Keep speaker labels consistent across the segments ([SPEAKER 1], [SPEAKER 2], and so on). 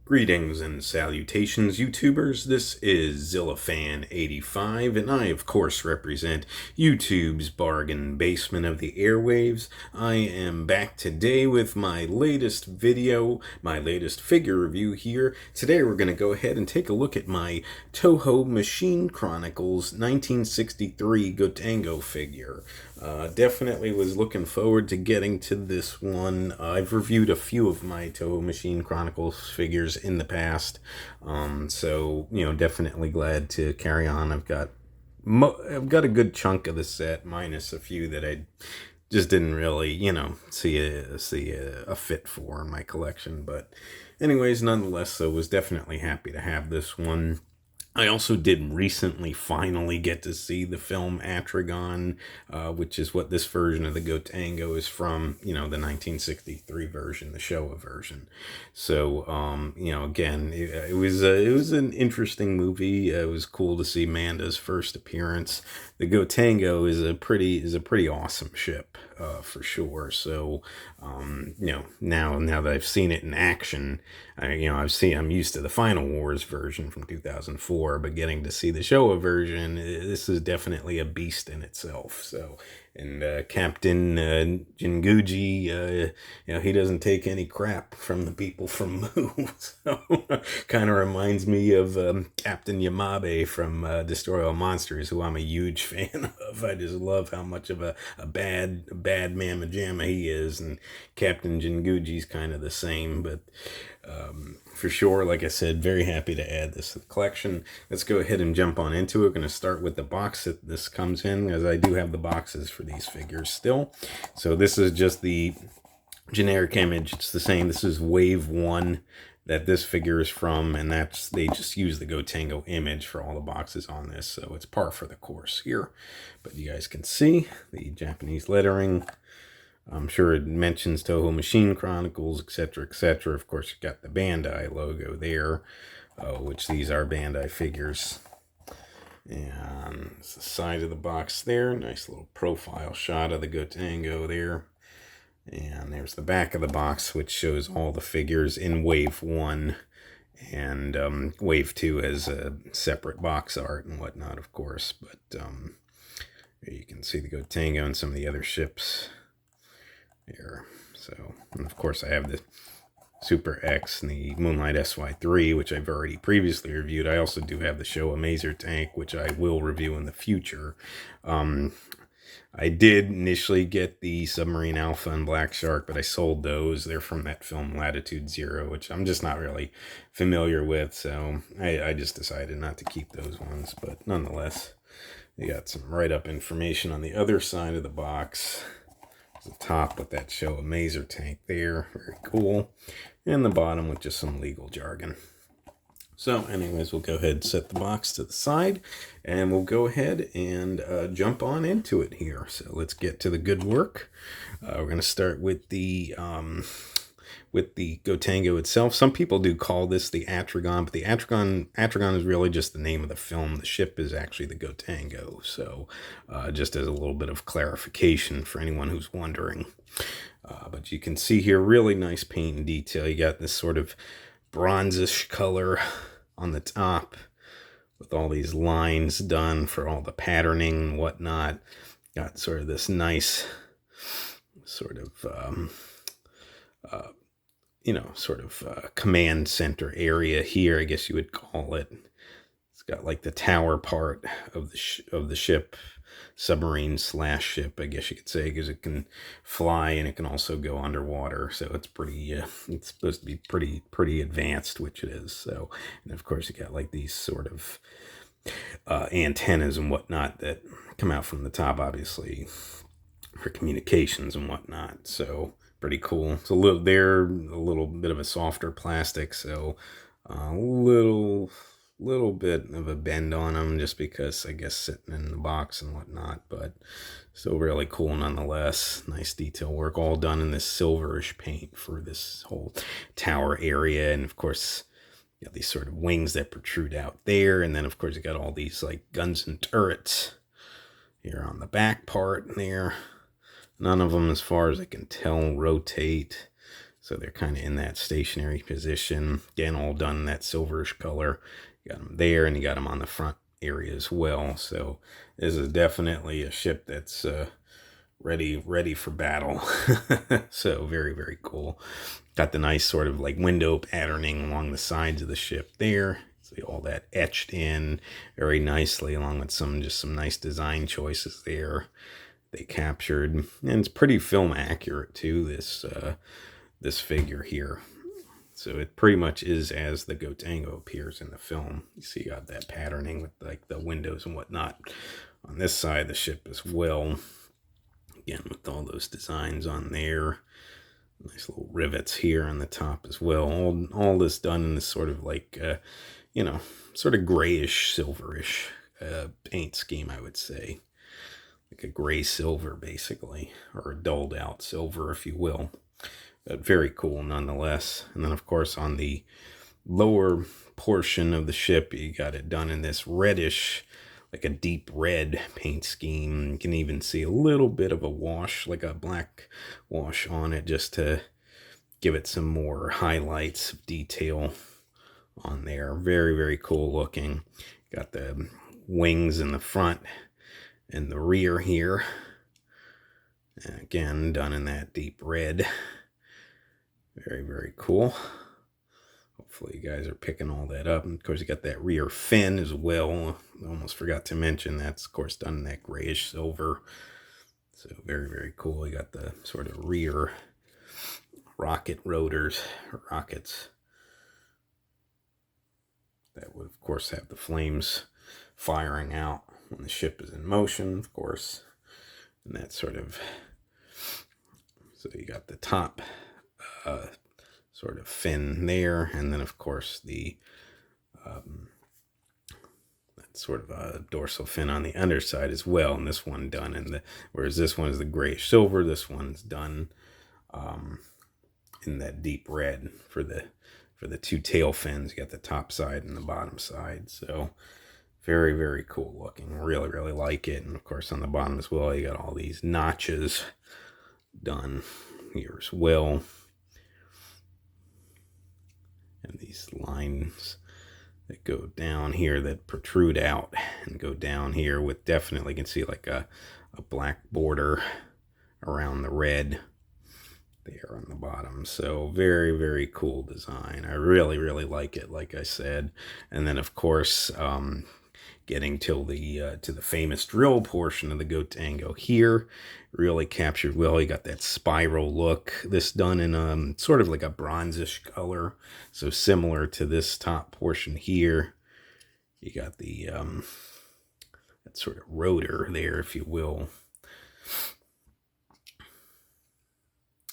[SPEAKER 1] Greetings and salutations, YouTubers. This is ZillaFan85, and I, of course, represent YouTube's bargain basement of the airwaves. I am back today with my latest video, my latest figure review here. Today we're going to go ahead and take a look at my Toho Machine Chronicles 1963 Gotengo figure. Definitely was looking forward to getting to this one. I've reviewed a few of my Toho Machine Chronicles figures in the past, so definitely glad to carry on. I've got a good chunk of the set, minus a few that I just didn't really see a fit for in my collection. But anyways, nonetheless, so was definitely happy to have this one. I also did recently finally get to see the film Atragon, which is what this version of the Gotengo is from, the 1963 version, the Showa version. So, again, it was an interesting movie. It was cool to see Manda's first appearance. The Gotengo is a pretty awesome ship, for sure. So, now that I've seen it in action, I'm used to the Final Wars version from 2004, but getting to see the Showa version, this is definitely a beast in itself. So, and Captain Jinguji, he doesn't take any crap from the people from Mu. So, kind of reminds me of Captain Yamabe from Destroy All Monsters, who I'm a huge fan of. I just love how much of a bad mamma jamma he is, and Captain Jinguji's kind of the same, but for sure, like I said, very happy to add this to the collection. Let's go ahead and jump on into it. We're going to start with the box that this comes in, as I do have the boxes for these figures still. So this is just the generic image. It's the same. This is Wave 1 that this figure is from, and they just use the Gotengo image for all the boxes on this, so it's par for the course here. But you guys can see the Japanese lettering. I'm sure it mentions Toho Machine Chronicles, etc., etc. Of course, you got the Bandai logo there, which these are Bandai figures. And it's the side of the box there. Nice little profile shot of the Gotengo there. And there's the back of the box, which shows all the figures in Wave 1. And Wave 2 has a separate box art and whatnot, of course. But you can see the Gotengo and some of the other ships here. So, and of course I have the Super X and the Moonlight SY3, which I've already previously reviewed. I also do have the Showa Maser tank, which I will review in the future. I did initially get the Submarine Alpha and Black Shark, but I sold those. They're from that film Latitude Zero, which I'm just not really familiar with, so I just decided not to keep those ones. But nonetheless, they got some write-up information on the other side of the box. The top with that Showa Maser tank there, very cool, and the bottom with just some legal jargon. So anyways, we'll go ahead and set the box to the side, and we'll go ahead and jump on into it here. So let's get to the good work. We're going to start with the Gotengo itself. Some people do call this the Atragon, but the Atragon is really just the name of the film. The ship is actually the Gotengo. So just as a little bit of clarification for anyone who's wondering. But you can see here, really nice paint and detail. You got this sort of bronzish color on the top with all these lines done for all the patterning and whatnot. Got sort of this nice sort of command center area here, I guess you would call it. It's got like the tower part of the ship, submarine slash ship, I guess you could say, because it can fly and it can also go underwater. So it's pretty, it's supposed to be pretty advanced, which it is. So, and of course you got like these sort of antennas and whatnot that come out from the top, obviously for communications and whatnot. So pretty cool. It's a little bit of a softer plastic, so a little bit of a bend on them, just because I guess sitting in the box and whatnot, but still really cool nonetheless. Nice detail work, all done in this silverish paint for this whole tower area. And of course you got these sort of wings that protrude out there, and then of course you got all these like guns and turrets here on the back part there. None of them, as far as I can tell, rotate. So they're kind of in that stationary position. Again, all done in that silverish color. You got them there, and you got them on the front area as well. So this is definitely a ship that's ready for battle. So very, very cool. Got the nice sort of like window patterning along the sides of the ship there. See all that etched in very nicely, along with some nice design choices there they captured. And it's pretty film accurate too, this figure here. So it pretty much is as the Gotengo appears in the film. You see you got that patterning with like the windows and whatnot on this side of the ship as well. Again, with all those designs on there. Nice little rivets here on the top as well. All this done in this sort of like, sort of grayish, silverish paint scheme, I would say. Like a gray silver, basically. Or a dulled out silver, if you will. But very cool nonetheless. And then, of course, on the lower portion of the ship, you got it done in this reddish, like a deep red paint scheme. You can even see a little bit of a wash, like a black wash on it, just to give it some more highlights of detail on there. Very, very cool looking. Got the wings in the front and the rear here. And again, done in that deep red. Very, very cool. Hopefully you guys are picking all that up. And of course, you got that rear fin as well. I almost forgot to mention that's, of course, done in that grayish silver. So very, very cool. You got the sort of rear rocket rotors, rockets. That would, of course, have the flames firing out when the ship is in motion, of course. And that sort of... So you got the top... sort of fin there, and then of course the that sort of a dorsal fin on the underside as well. And this one done in the, whereas this one is the grayish silver, this one's done in that deep red for the two tail fins. You got the top side and the bottom side. So very, very cool looking. Really, really like it. And of course on the bottom as well, you got all these notches done here as well. And these lines that go down here that protrude out and go down here with definitely, you can see like a black border around the red there on the bottom. So very, very cool design. I really, really like it, like I said. And then of course, getting to the famous drill portion of the Gotengo here, really captured well. You got that spiral look. This done in sort of like a bronzish color, so similar to this top portion here. You got the that sort of rotor there, if you will.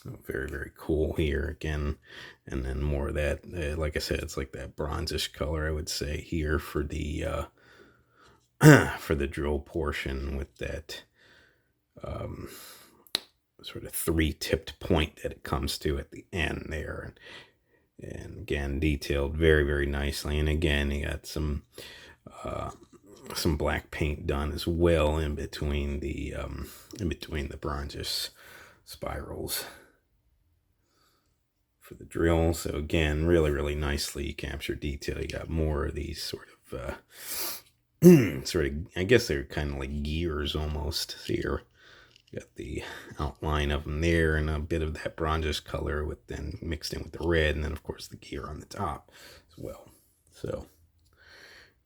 [SPEAKER 1] Oh, very, very cool here again. And then more of that, like I said, it's like that bronzish color, I would say, here for the for the drill portion, with that sort of three-tipped point that it comes to at the end there. And again, detailed very, very nicely. And again, you got some black paint done as well in between the bronzish spirals for the drill. So again, really, really nicely captured detail. You got more of these sort of I guess they're kind of like gears almost here. You got the outline of them there, and a bit of that bronzish color with then mixed in with the red, and then of course the gear on the top as well. So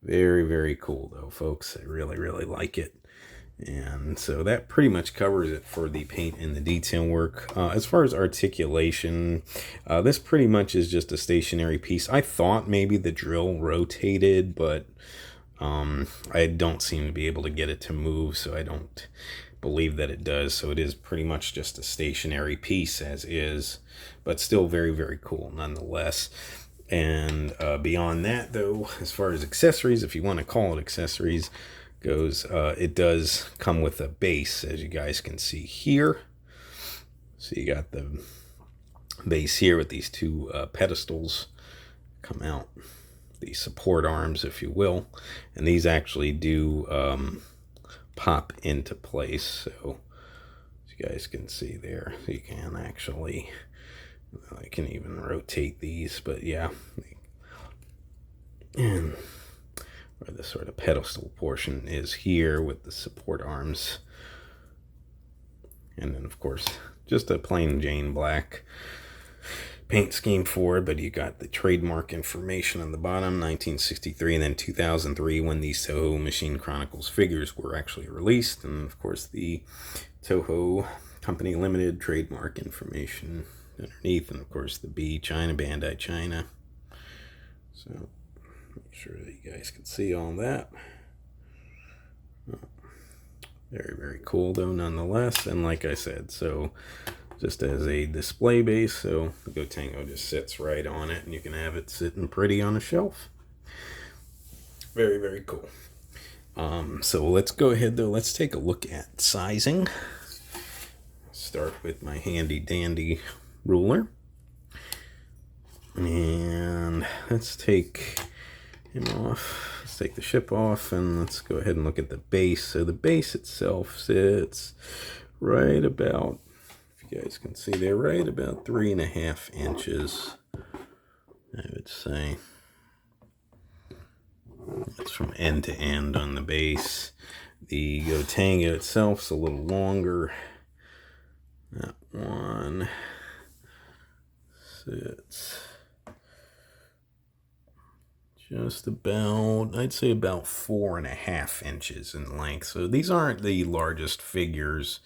[SPEAKER 1] very, very cool though, folks. I really, really like it. And so that pretty much covers it for the paint and the detail work. As far as articulation, this pretty much is just a stationary piece. I thought maybe the drill rotated, but I don't seem to be able to get it to move, so I don't believe that it does. So it is pretty much just a stationary piece as is, but still very, very cool nonetheless. And beyond that, though, as far as accessories, if you want to call it accessories, goes, it does come with a base, as you guys can see here. So you got the base here with these two pedestals come out, the support arms, if you will, and these actually do pop into place. So as you guys can see there, you can actually I can even rotate these, but yeah. And where the sort of pedestal portion is here with the support arms. And then, of course, just a plain Jane black paint scheme for it, but you got the trademark information on the bottom, 1963, and then 2003 when these Toho Machine Chronicles figures were actually released, and of course the Toho Company Limited trademark information underneath, and of course the B China, Bandai China. So make sure that you guys can see all that. Very, very cool though nonetheless, and like I said, so just as a display base, so the Gotengo just sits right on it and you can have it sitting pretty on a shelf. Very, very cool. So let's go ahead though, let's take a look at sizing. Start with my handy dandy ruler. And let's take him off. Let's take the ship off and let's go ahead and look at the base. So the base itself sits right about, you guys can see they're right about 3.5 inches, I would say. That's from end to end on the base. The Gotengo itself's a little longer. That one sits just about, I'd say about 4.5 inches in length. So these aren't the largest figures,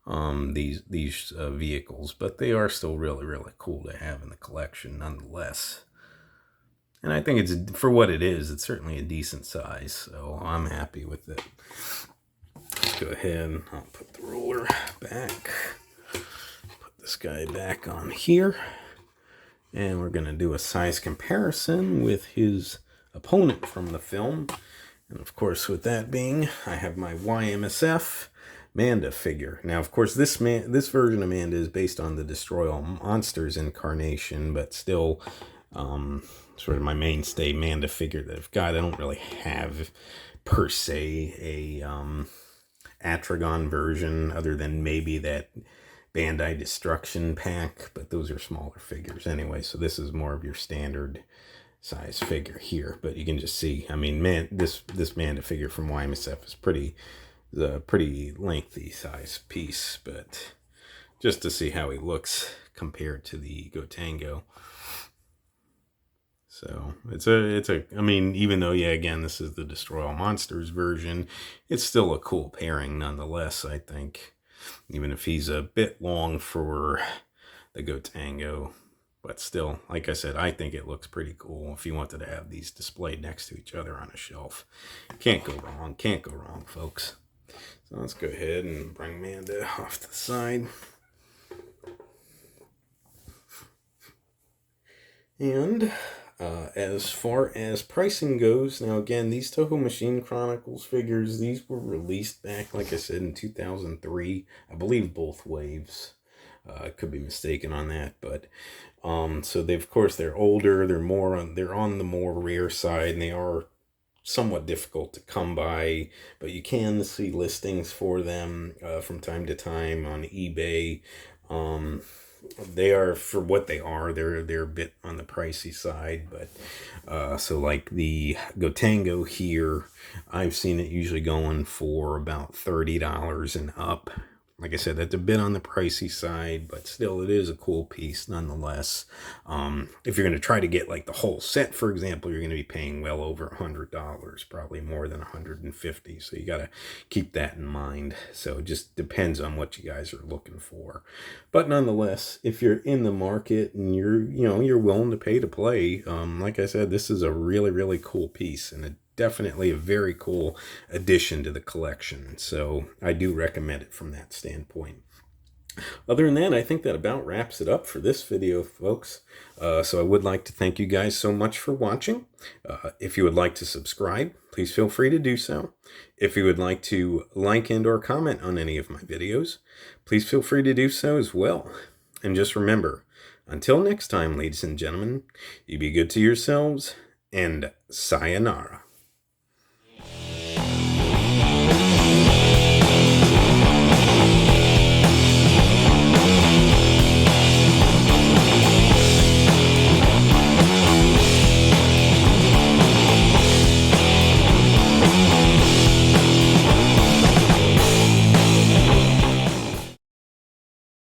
[SPEAKER 1] these vehicles, but they are still really, really cool to have in the collection nonetheless. And I think it's, for what it is, it's certainly a decent size, so I'm happy with it. Let's go ahead and I'll put the ruler back, put this guy back on here, and we're going to do a size comparison with his opponent from the film. And of course, with that being, I have my YMSF Manda figure. Now, of course, this version of Manda is based on the Destroy All Monsters incarnation, but still sort of my mainstay Manda figure that I've got. I don't really have, per se, a Atragon version, other than maybe that Bandai Destruction pack, but those are smaller figures anyway, so this is more of your standard size figure here. But you can just see, I mean, this Manda figure from YMSF is pretty lengthy size piece, but just to see how he looks compared to the Gotengo. So it's a I mean, even though, yeah, again, this is the Destroy All Monsters version, it's still a cool pairing nonetheless, I think, even if he's a bit long for the Gotengo. But still, like I said, I think it looks pretty cool if you wanted to have these displayed next to each other on a shelf. Can't go wrong, folks. So let's go ahead and bring Manda off to the side. And as far as pricing goes, now again, these Toho Machine Chronicles figures, these were released back, like I said, in 2003. I believe both waves. I could be mistaken on that, but so they, of course, they're older. They're on the more rare side, and they are somewhat difficult to come by, but you can see listings for them from time to time on eBay. They are, for what they are, they're a bit on the pricey side, but so like the Gotengo here, I've seen it usually going for about $30 and up. Like I said, that's a bit on the pricey side, but still, it is a cool piece nonetheless. If you're going to try to get like the whole set, for example, you're going to be paying well over $100, probably more than $150. So you got to keep that in mind. So it just depends on what you guys are looking for. But nonetheless, if you're in the market and you're willing to pay to play, like I said, this is a really, really cool piece, and definitely a very cool addition to the collection. So I do recommend it from that standpoint. Other than that, I think that about wraps it up for this video, folks. So I would like to thank you guys so much for watching. If you would like to subscribe, please feel free to do so. If you would like to like and or comment on any of my videos, please feel free to do so as well. And just remember, until next time, ladies and gentlemen, you be good to yourselves, and sayonara.